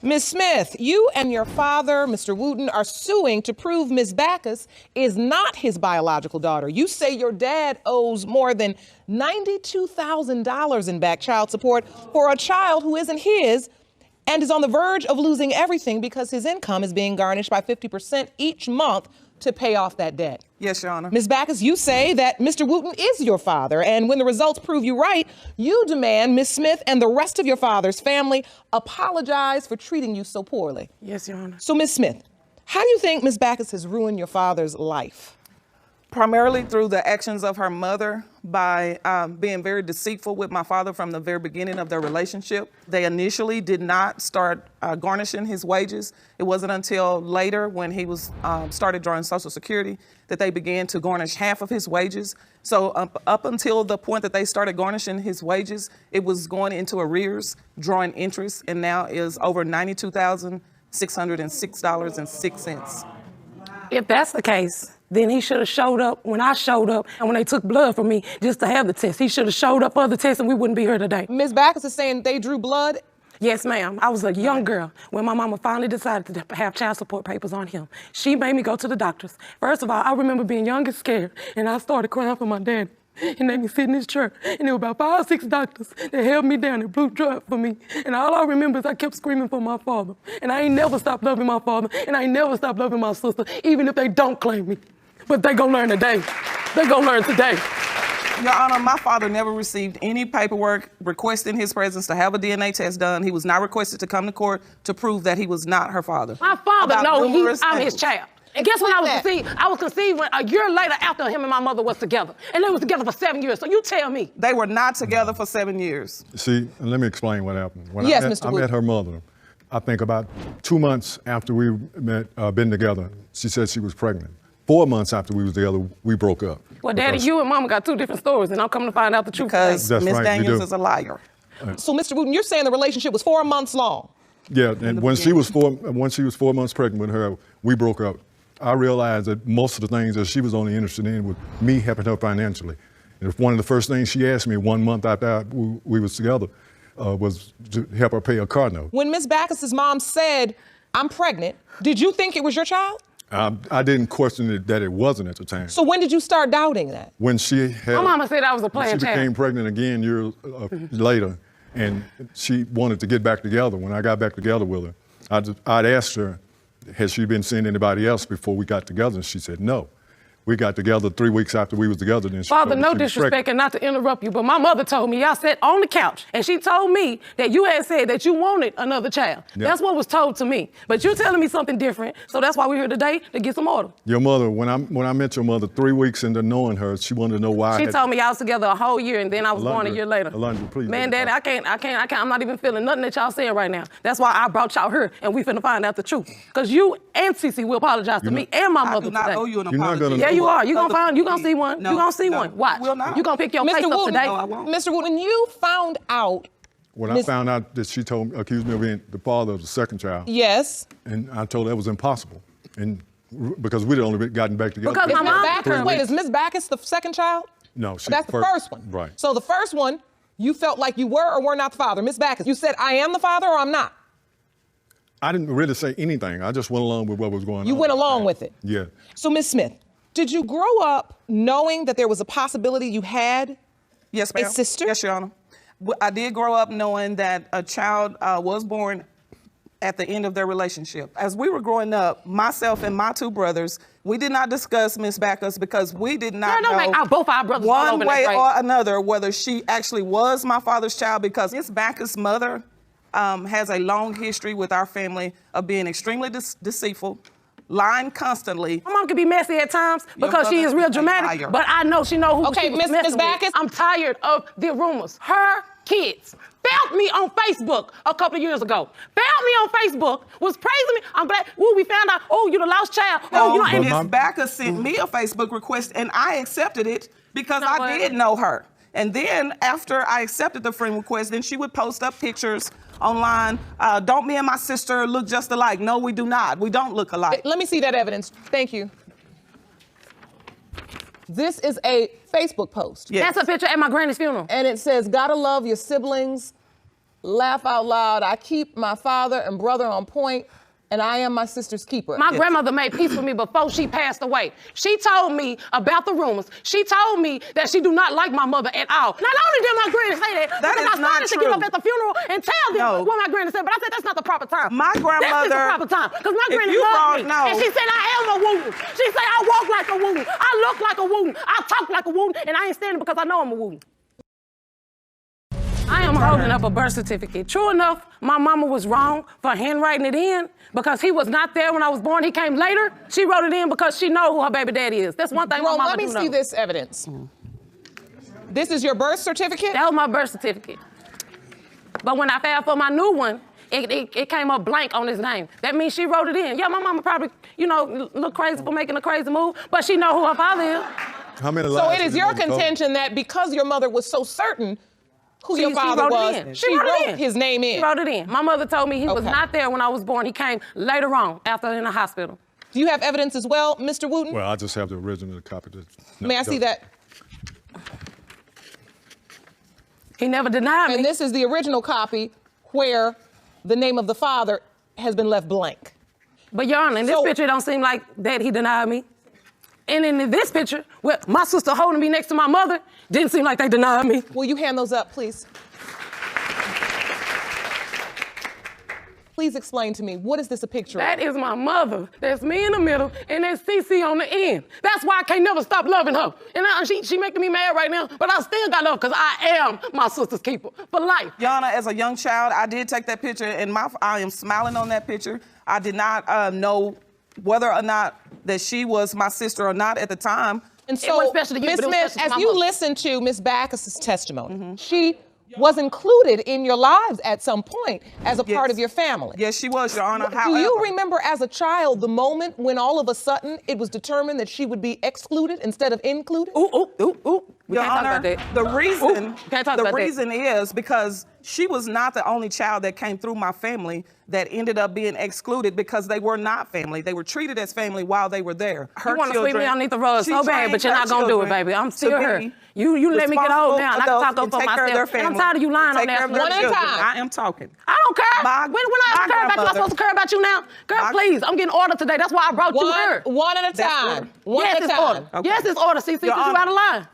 Ms. Smith, you and your father, Mr. Wooten, are suing to prove Ms. Backus is not his biological daughter. You say your dad owes more than $92,000 in back child support for a child who isn't his and is on the verge of losing everything because his income is being garnished by 50% each month to pay off that debt. Yes, Your Honor. Ms. Backus, you say that Mr. Wooten is your father, and when the results prove you right, you demand Ms. Smith and the rest of your father's family apologize for treating you so poorly. Yes, Your Honor. So, Ms. Smith, how do you think Ms. Backus has ruined your father's life? Primarily through the actions of her mother by being very deceitful with my father from the very beginning of their relationship. They initially did not start garnishing his wages. It wasn't until later when he was started drawing Social Security that they began to garnish half of his wages. So up until the point that they started garnishing his wages, it was going into arrears, drawing interest, and now is over $92,606.06. If that's the case, then he should have showed up when I showed up and when they took blood from me just to have the test. He should have showed up for the test and we wouldn't be here today. Ms. Backus is saying they drew blood? Yes, ma'am. I was a young girl when my mama finally decided to have child support papers on him. She made me go to the doctors. First of all, I remember being young and scared, and I started crying for my dad. He made me sit in his chair, and there were about 5 or 6 doctors that held me down and blew dry for me. And all I remember is I kept screaming for my father. And I ain't never stopped loving my father, and I ain't never stopped loving my sister, even if they don't claim me. But they gonna learn today. They gonna learn today. Your Honor, my father never received any paperwork requesting his presence to have a DNA test done. He was not requested to come to court to prove that he was not her father. My father knows I'm his child. And guess when I was conceived? I was conceived when, a year later after him and my mother was together. And they was together for 7 years. So you tell me. They were not together for 7 years. See, let me explain what happened. When Yes, I Mr. Wood. met her mother, I think about 2 months after we been together, she said she was pregnant. 4 months after we was together, we broke up. Well, Daddy, you and Mama got 2 different stories, and I'm coming to find out the truth. Because That's Ms. right, Daniels is a liar. So, Mr. Wooten, you're saying the relationship was 4 months long? Yeah, and when she was 4 months pregnant with her, we broke up. I realized that most of the things that she was only interested in was me helping her financially. And one of the first things she asked me 1 month after we was together was to help her pay a car note. When Ms. Backus's mom said, "I'm pregnant," did you think it was your child? I didn't question it that it wasn't at the time. So when did you start douding that? When she had, My mama said I was a when player she child. became pregnant again years later, and she wanted to get back together. When I got back together with her, I'd asked her, had she been seeing anybody else before we got together? And she said no. We got together 3 weeks after we was together. Then she Father, told me no she was disrespect pregnant. and not to interrupt you, but my mother told me y'all sat on the couch and she told me that you had said that you wanted another child. Yeah. That's what was told to me. But you're telling me something different, so that's why we're here today, to get some order. Your mother, when I met your mother 3 weeks into knowing her, she wanted to know why. She told me y'all was together a whole year and then I was born a year later. Alondra, please. Man, Daddy, I can't, I'm not even feeling nothing that y'all saying right now. That's why I brought y'all here and we finna find out the truth. Because you and Cece will apologize to me and my mother I do not today. owe you an You're not apology. gonna- Yeah, you are. You gonna see one. No, You gonna see no, one. Watch. will not. You gonna pick your face Mr. up Wooten, today. No, I won't. Mr. Wooten, you found out. When I Miss- found out that she accused me of being the father of the second child, Yes. and I told her that was impossible, and because we'd only gotten back together. Because Is my Ms. mom- Backus, wait, is Ms. Backus the second child? No, she That's the first one. Right. So the first one, you felt like you were or were not the father. Ms. Backus, you said, I am the father or I'm not? I didn't really say anything. I just went along with what was going on. You went along with it. Yeah. So, Ms. Smith, did you grow up knowing that there was a possibility you had Yes, ma'am. a sister? Yes, Your Honor. I did grow up knowing that a child was born at the end of their relationship. As we were growing up, myself and my 2 brothers, we did not discuss Miss Backus because we did not Girl, don't know make both our brothers all one over way that grave. or another whether she actually was my father's child, because Miss Backus' mother has a long history with our family of being extremely deceitful, lying constantly. My mom can be messy at times because she is real dramatic, liar. but I know she know who Okay, she was Miss messing Backus. with. I'm tired of the rumors. Her kids found me on Facebook a couple of years ago. Found me on Facebook, was praising me. I'm glad. Ooh, we found out. Oh, you the lost child. Oh, you know. And Miss Backus sent me a Facebook request and I accepted it because You know I what? did know her. And then after I accepted the friend request, then she would post up pictures online. Don't me and my sister look just alike? No, we do not. We don't look alike. Let me see that evidence. Thank you. This is a Facebook post. Yes. that's a picture at my granny's funeral. And it says, gotta love your siblings. laugh out loud. I keep my father and brother on point, and I am my sister's keeper. My grandmother made peace with me before she passed away. She told me about the rumors. She told me that she do not like my mother at all. Not only did my granny say that, That but is I not started to get true. up at the funeral and tell them what my granny said, but I said that's not the proper time. My grandmother. This is the proper time, because my if granny you loved brought- me. no. And she said I am a woman. She said I walk like a woman. I look like a woman. I talk like a woman, and I ain't standing because I know I'm a woman. I am holding up a birth certificate. True enough, my mama was wrong for handwriting it in because he was not there when I was born. He came later. She wrote it in because she know who her baby daddy is. That's one thing my mama let me do see know. this evidence. This is your birth certificate? That was my birth certificate. But when I filed for my new one, it came up blank on his name. That means she wrote it in. Yeah, my mama probably, look crazy for making a crazy move, but she know who her father is. How many So lives it is did your mother told? contention that because your mother was so certain who your She father wrote it was, in. she wrote his name in. She wrote it in. My mother told me he was Okay. not there when I was born. He came later on, after in the hospital. Do you have evidence as well, Mr. Wooten? Well, I just have the original copy. May I see that? He never denied me. And this is the original copy where the name of the father has been left blank. But Your Honor, in this So- picture, it don't seem like that he denied me. And in this picture, with my sister holding me next to my mother, didn't seem like they denied me. Will you hand those up, please? Please explain to me, what is this a picture That of? is my mother. That's me in the middle, and that's CC on the end. That's why I can't never stop loving her. And she making me mad right now, but I still got love because I am my sister's keeper for life. Yana, as a young child, I did take that picture, and I am smiling on that picture. I did not know whether or not that she was my sister or not at the time. And It so, wasn't special to you, Ms. but it was Smith, special to as my you mother. listen to Ms. Backus's testimony, she was included in your lives at some point as a part of your family. Yes, she was, Your Honor. Do However, you remember as a child the moment when all of a sudden it was determined that she would be excluded instead of included? Ooh. We Your can't talk Honor, about that. the reason, can't talk about that. reason is because she was not the only child that came through my family that ended up being excluded because they were not family. They were treated as family while they were there. You want to sweep me underneath the rug she so bad, trained but you're her not going to do it, children baby. I'm to still be her. You let me get old now, and I can responsible talk up adults for and take care of their myself. And I'm family, tired of you lying on take care that. of their One at a children. time. I am talking. I don't care. My- when I have to care about you, I'm grandmother- supposed to care about you now? Girl, please, I'm getting order today. That's why I brought you her. One at a That's time. order. One Yes, at a it's time. order. Okay. Yes, it's order, CC, Your because you Honor. out of line.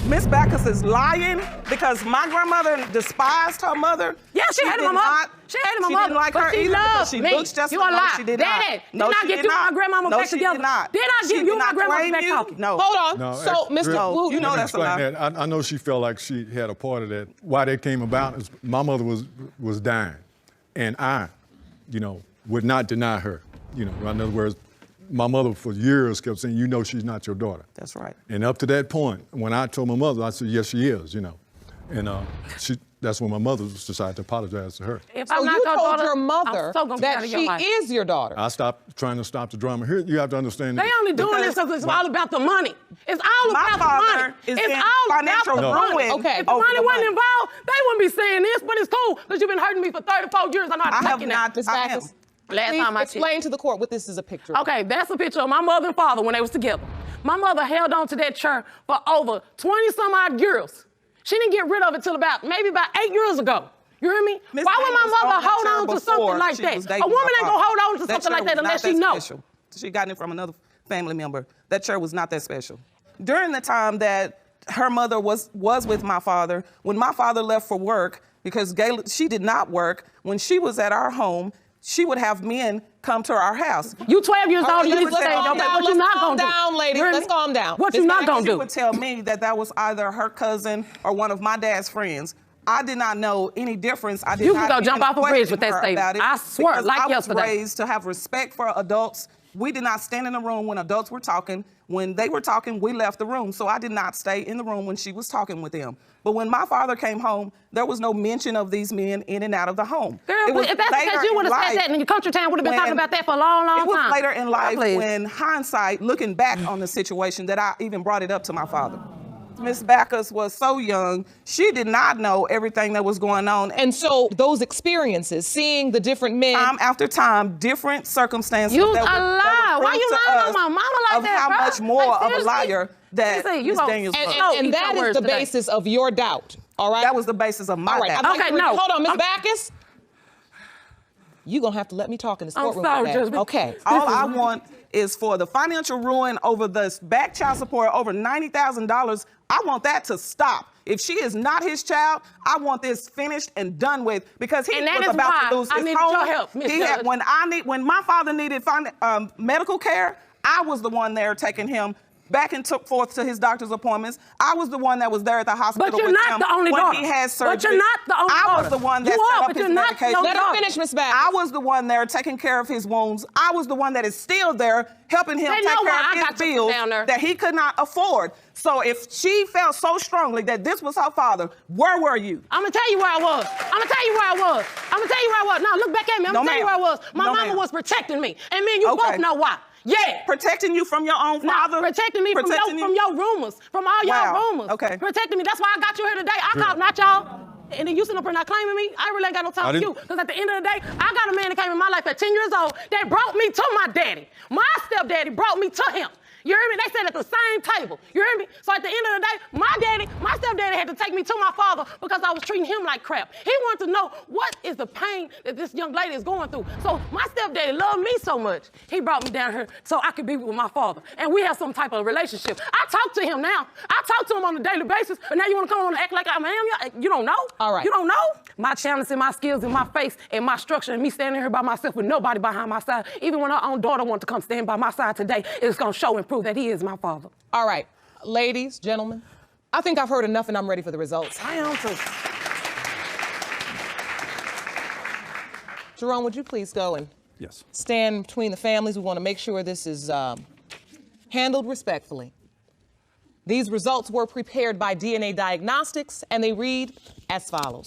Miss Backus is lying because my grandmother despised her mother. Yeah, she hated my did mother. not- She hated my she mother. didn't like but her she either because loved she me. looks just You like a no, lie. she did Daddy, not. No, did I she get did you and my not. grandmama No, back she together? did not. Did I She get did you and my not grandmama claim back you. talking? No. Hold on. No, So, actually, Mr. Wooten, you know Let me that's a explain lie. that. I know she felt like she had a part of that. Why that came about is my mother was dying, and I, would not deny her. In other words, my mother for years kept saying, she's not your daughter. That's right. And up to that point, when I told my mother, I said, yes, she is, and that's when my mother decided to apologize to her. If so I'm not you your told daughter, your I'm mother so gonna be out that of your she life. is your daughter. I stopped trying to stop the drama. Here, you have to understand They that. only doing this because it's all about the money. It's all My about the father money. is It's in all financial about the money. ruin Okay. If the over money the wasn't money. involved, they wouldn't be saying this, but it's cool because you've been hurting me for 34 years. I know how I to have take you now. not. Ms. I Backus, am. Last please time I checked. explain to the court what this is a picture of. Okay, that's a picture of my mother and father when they was together. My mother held on to that chair for over 20 some odd years. She didn't get rid of it till maybe about 8 years ago. You hear me? Miss Why would Daniels my owned mother that hold chair on to something before like she that? was A dating woman my ain't gonna father. hold on to That something chair like that was unless not she knows. special. She got it from another family member. That chair was not that special. During the time that her mother was with my father, when my father left for work, because she did not work, when she was at our home, she would have men come to our house. You 12 years All old, right, you need to let's stay calm in your bed. down. What you Let's not calm gonna do? down, ladies. You hear Let's me? calm down. What Miss you not Backus, gonna She do? would tell me that was either her cousin or one of my dad's friends. I did not know any difference. I did You not can go jump even off a bridge question with that her statement. about it I swear, because like I was yesterday. raised to have respect for adults. We did not stand in the room when adults were talking. When they were talking, we left the room. So I did not stay in the room when she was talking with them. But when my father came home, there was no mention of these men in and out of the home. Girl, It was if that's the later case, you would have in said that life in your country town. Would have been talking when- about that for a long, long It was time. later in life Please. when hindsight, looking back on the situation, that I even brought it up to my father. Miss Backus was so young, she did not know everything that was going on. And so those experiences, seeing the different men. Time after time, different circumstances. You that a that lie. would Why prove you to lying on us my mama like of that, how bro? much more Like, of a seriously? liar that Seriously, you Miss gonna- Daniels and, was. and- No, and eat that your is words the today. basis of your doubt All right. That was the basis of my All right. doubt. Okay, no. Hold on, Ms. Backus. You're going to have to let me talk in this courtroom. sorry, with that. Judge. Okay. All I want is for the financial ruin over this back child support over $90,000. I want that to stop. If she is not his child, I want this finished and done with because he And that was is about why to lose I his needed home. your help, Ms. Judge. When my father needed medical care, I was the one there taking him back and forth to his doctor's appointments. I was the one that was there at the hospital But you're with not him the only when daughter. he had surgery. But you're not the only I was daughter. the one that You set are, up but his you're not medication. no Let her daughter. finish, Ms. Backus. I was the one there taking care of his wounds. I was the one that is still there helping him They take know care why I of his got you bills down there. that he could not afford. So if she felt so strongly that this was her father, where were you? I'm gonna tell you where I was. Now look back at me. I'm No, gonna tell you ma'am. where I was. My No, mama ma'am. was protecting me. And me and you Okay. both know why. Yeah. Protecting you from your own father? Protecting me from your rumors, from all Wow. y'all rumors. Okay. Protecting me. That's why I got you here today. I called, not y'all. And then you sitting up here not claiming me. I really ain't got no time for you. Because at the end of the day, I got a man that came in my life at 10 years old that brought me to my daddy. My stepdaddy brought me to him. You hear me? They sat at the same table. You hear me? So at the end of the day, my stepdaddy had to take me to my father because I was treating him like crap. He wanted to know what is the pain that this young lady is going through. So my stepdaddy loved me so much, he brought me down here so I could be with my father. And we have some type of relationship. I talk to him now. I talk to him on a daily basis, but now you want to come on and act like I'm him? You don't know? All right. You don't know? My talents and my skills and my face and my structure and me standing here by myself with nobody behind my side, even when our own daughter wants to come stand by my side today, it's going to show and prove that he is my father. All right. Ladies, gentlemen, I think I've heard enough and I'm ready for the results. I am too. Jerome, would you please go and Yes. stand between the families? We want to make sure this is handled respectfully. These results were prepared by DNA Diagnostics, and they read as follows.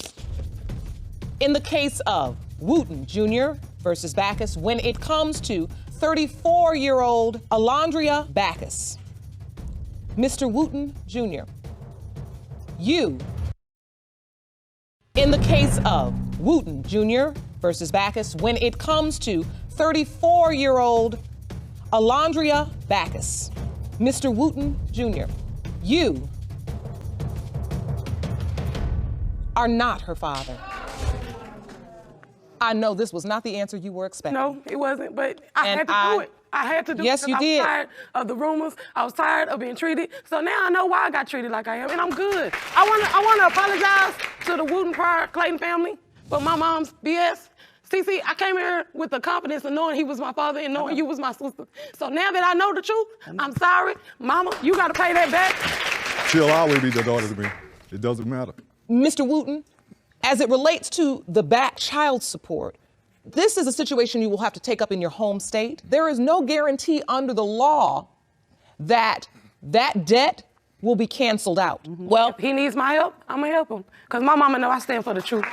In the case of Wooten Jr. versus Backus, when it comes to 34-year-old Alondria Backus, Mr. Wooten Jr., you, in the case of Wooten Jr. versus Backus, when it comes to 34-year-old Alondria Backus, Mr. Wooten Jr., you are not her father. I know this was not the answer you were expecting. No, it wasn't, but I And had to do it. I had to do Yes, it. you because did. I was tired of the rumors. I was tired of being treated. So now I know why I got treated like I am, and I'm good. I want to apologize to the Wooten Pryor Clayton family for my mom's BS. Cece, I came here with the confidence of knowing he was my father and knowing you was my sister. So now that I know the truth, I'm sorry. Mama, you got to pay that back. She'll always be the daughter to me. It doesn't matter. Mr. Wooten, as it relates to the back child support, this is a situation you will have to take up in your home state. There is no guarantee under the law that that debt will be canceled out. Well, if he needs my help, I'm going to help him. Because my mama know I stand for the truth.